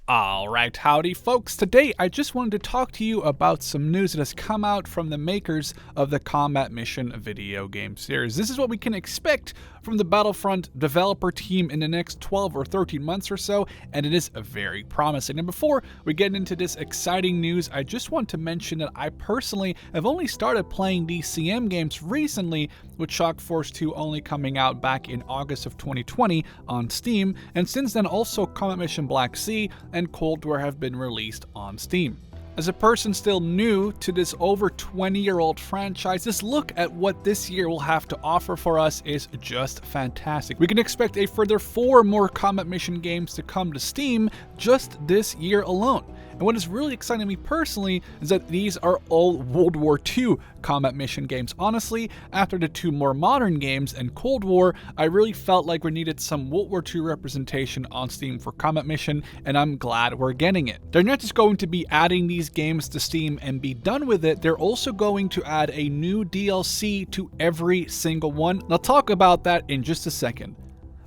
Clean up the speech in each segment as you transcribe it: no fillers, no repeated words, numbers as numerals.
Alright, howdy folks. Today I just wanted to talk to you about some news that has come out from the makers of the Combat Mission video game series. This is what we can expect from the Battlefront developer team in the next 12 or 13 months or so, and it is very promising. And before we get into this exciting news, I just want to mention that I personally have only started playing these CM games recently, with Shock Force 2 only coming out back in August of 2020 on Steam, and since then also Combat Mission Black Sea and Cold War have been released on Steam. As a person still new to this over 20-year-old franchise, this look at what this year will have to offer for us is just fantastic. We can expect a further 4 more Combat Mission games to come to Steam just this year alone. And what is really exciting me personally is that these are all World War II Combat Mission games. Honestly, after the 2 more modern games and Cold War, I really felt like we needed some World War II representation on Steam for Combat Mission, and I'm glad we're getting it. They're not just going to be adding these games to Steam and be done with it, they're also going to add a new DLC to every single one. And I'll talk about that in just a second.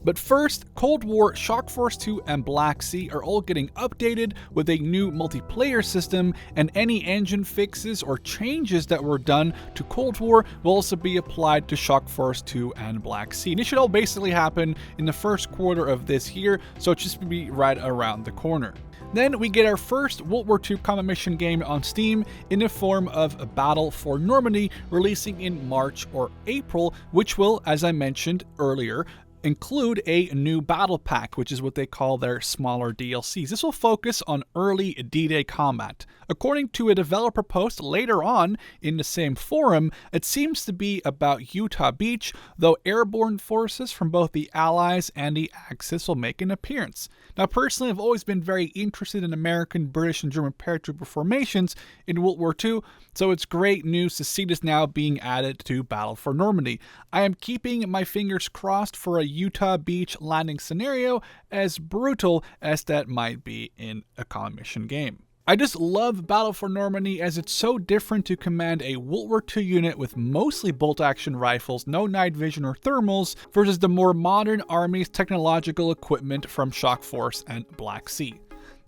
But first, Cold War, Shock Force 2, and Black Sea are all getting updated with a new multiplayer system, and any engine fixes or changes that were done to Cold War will also be applied to Shock Force 2 and Black Sea. And it should all basically happen in the first quarter of this year, so it should be right around the corner. Then we get our first World War II Combat Mission game on Steam in the form of a Battle for Normandy, releasing in March or April, which will, as I mentioned earlier, include a new battle pack, which is what they call their smaller DLCs. This will focus on early D-Day combat. According to a developer post later on in the same forum, it seems to be about Utah Beach, though airborne forces from both the Allies and the Axis will make an appearance. Now, personally, I've always been very interested in American, British, and German paratrooper formations in World War II, so it's great news to see this now being added to Battle for Normandy. I am keeping my fingers crossed for a Utah Beach landing scenario, as brutal as that might be in a Combat Mission game. I just love Battle for Normandy as it's so different to command a World War II unit with mostly bolt-action rifles, no night vision or thermals, versus the more modern Army's technological equipment from Shock Force and Black Sea.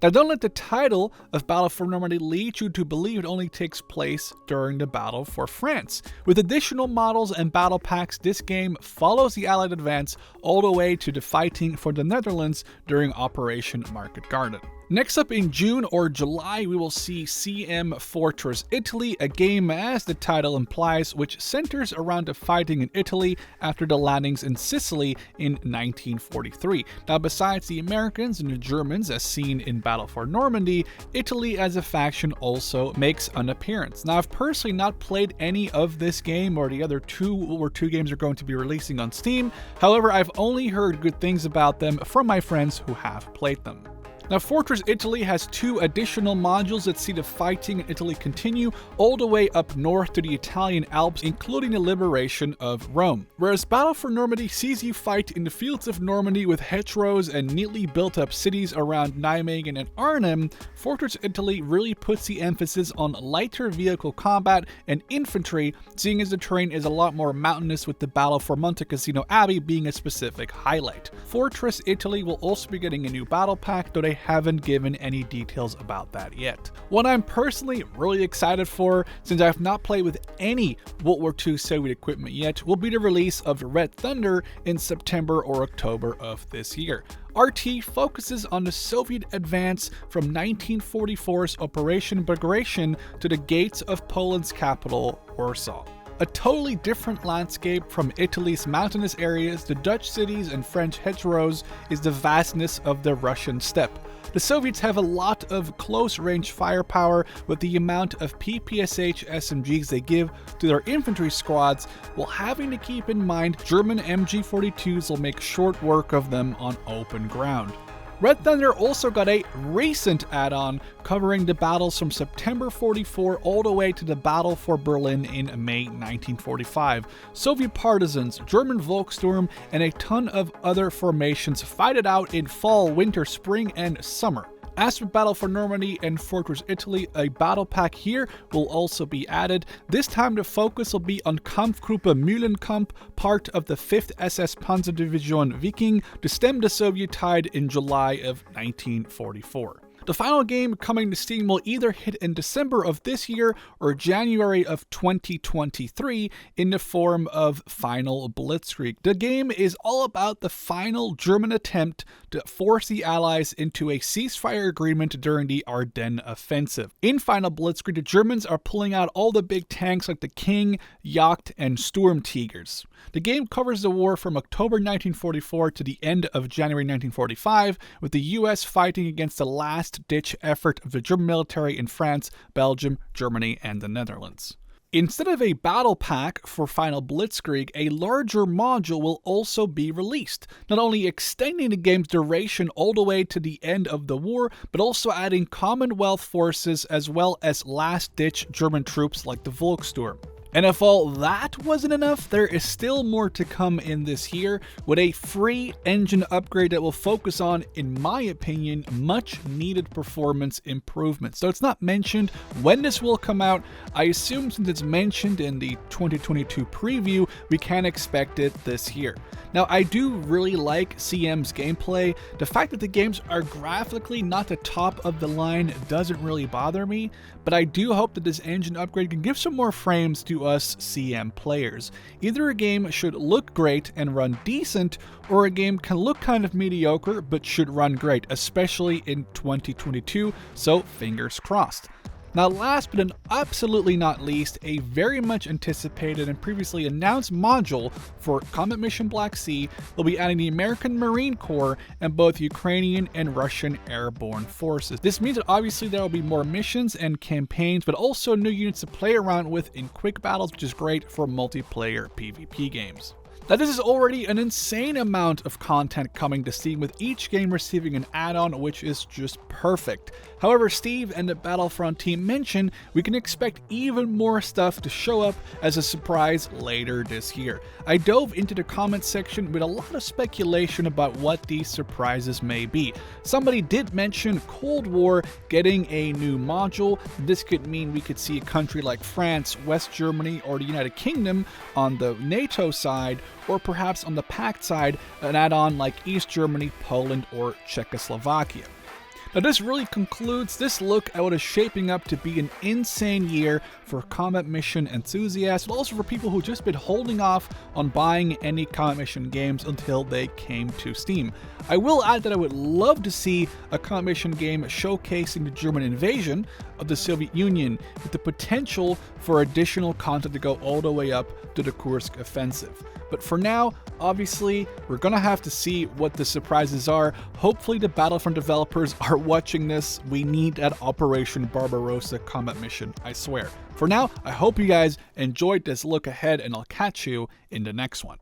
Now, don't let the title of Battle for Normandy lead you to believe it only takes place during the Battle for France. With additional models and battle packs, this game follows the Allied advance all the way to the fighting for the Netherlands during Operation Market Garden. Next up in June or July, we will see CM Fortress Italy, a game, as the title implies, which centers around the fighting in Italy after the landings in Sicily in 1943. Now, besides the Americans and the Germans as seen in Battle for Normandy, Italy as a faction also makes an appearance. Now, I've personally not played any of this game or the other 2 World War II games are going to be releasing on Steam. However, I've only heard good things about them from my friends who have played them. Now, Fortress Italy has 2 additional modules that see the fighting in Italy continue all the way up north to the Italian Alps, including the liberation of Rome. Whereas Battle for Normandy sees you fight in the fields of Normandy with hedgerows and neatly built up cities around Nijmegen and Arnhem, Fortress Italy really puts the emphasis on lighter vehicle combat and infantry, seeing as the terrain is a lot more mountainous, with the Battle for Monte Cassino Abbey being a specific highlight. Fortress Italy will also be getting a new battle pack, though they haven't given any details about that yet. What I'm personally really excited for, since I have not played with any World War II Soviet equipment yet, will be the release of Red Thunder in September or October of this year. RT focuses on the Soviet advance from 1944's Operation Bagration to the gates of Poland's capital, Warsaw. A totally different landscape from Italy's mountainous areas, the Dutch cities, and French hedgerows is the vastness of the Russian steppe. The Soviets have a lot of close-range firepower, with the amount of PPSH SMGs they give to their infantry squads, while having to keep in mind German MG42s will make short work of them on open ground. Red Thunder also got a recent add-on covering the battles from September 44 all the way to the Battle for Berlin in May 1945. Soviet partisans, German Volkssturm, and a ton of other formations fight it out in fall, winter, spring, and summer. As for Battle for Normandy and Fortress Italy, a battle pack here will also be added. This time the focus will be on Kampfgruppe Mühlenkamp, part of the 5th SS Panzerdivision Viking, to stem the Soviet tide in July of 1944. The final game coming to Steam will either hit in December of this year or January of 2023 in the form of Final Blitzkrieg. The game is all about the final German attempt to force the Allies into a ceasefire agreement during the Ardennes offensive. In Final Blitzkrieg, the Germans are pulling out all the big tanks like the King, Jagd, and Sturmtigers. The game covers the war from October 1944 to the end of January 1945, with the US fighting against the last-ditch effort of the German military in France, Belgium, Germany, and the Netherlands. Instead of a battle pack for Final Blitzkrieg, a larger module will also be released, not only extending the game's duration all the way to the end of the war, but also adding Commonwealth forces as well as last-ditch German troops like the Volkssturm. And if all that wasn't enough, there is still more to come in this year, with a free engine upgrade that will focus on, in my opinion, much needed performance improvements. Though it's not mentioned when this will come out, I assume since it's mentioned in the 2022 preview, we can expect it this year. Now, I do really like CM's gameplay. The fact that the games are graphically not the top of the line doesn't really bother me, but I do hope that this engine upgrade can give some more frames to us CM players. Either a game should look great and run decent, or a game can look kind of mediocre but should run great, especially in 2022, so fingers crossed. Now, last but absolutely not least, a very much anticipated and previously announced module for Combat Mission Black Sea will be adding the American Marine Corps and both Ukrainian and Russian airborne forces. This means that obviously there will be more missions and campaigns, but also new units to play around with in quick battles, which is great for multiplayer PvP games. Now, this is already an insane amount of content coming to Steam, with each game receiving an add-on, which is just perfect. However, Steve and the Battlefront team mentioned we can expect even more stuff to show up as a surprise later this year. I dove into the comments section with a lot of speculation about what these surprises may be. Somebody did mention Cold War getting a new module. This could mean we could see a country like France, West Germany, or the United Kingdom on the NATO side, or perhaps on the Pact side, an add-on like East Germany, Poland, or Czechoslovakia. Now, this really concludes this look at what is shaping up to be an insane year for combat mission enthusiasts, but also for people who've just been holding off on buying any combat mission games until they came to Steam. I will add that I would love to see a combat mission game showcasing the German invasion of the Soviet Union, with the potential for additional content to go all the way up to the Kursk offensive. But for now, obviously, we're gonna have to see what the surprises are. Hopefully the Battlefront developers are watching this. We need that Operation Barbarossa combat mission, I swear. For now, I hope you guys enjoyed this look ahead, and I'll catch you in the next one.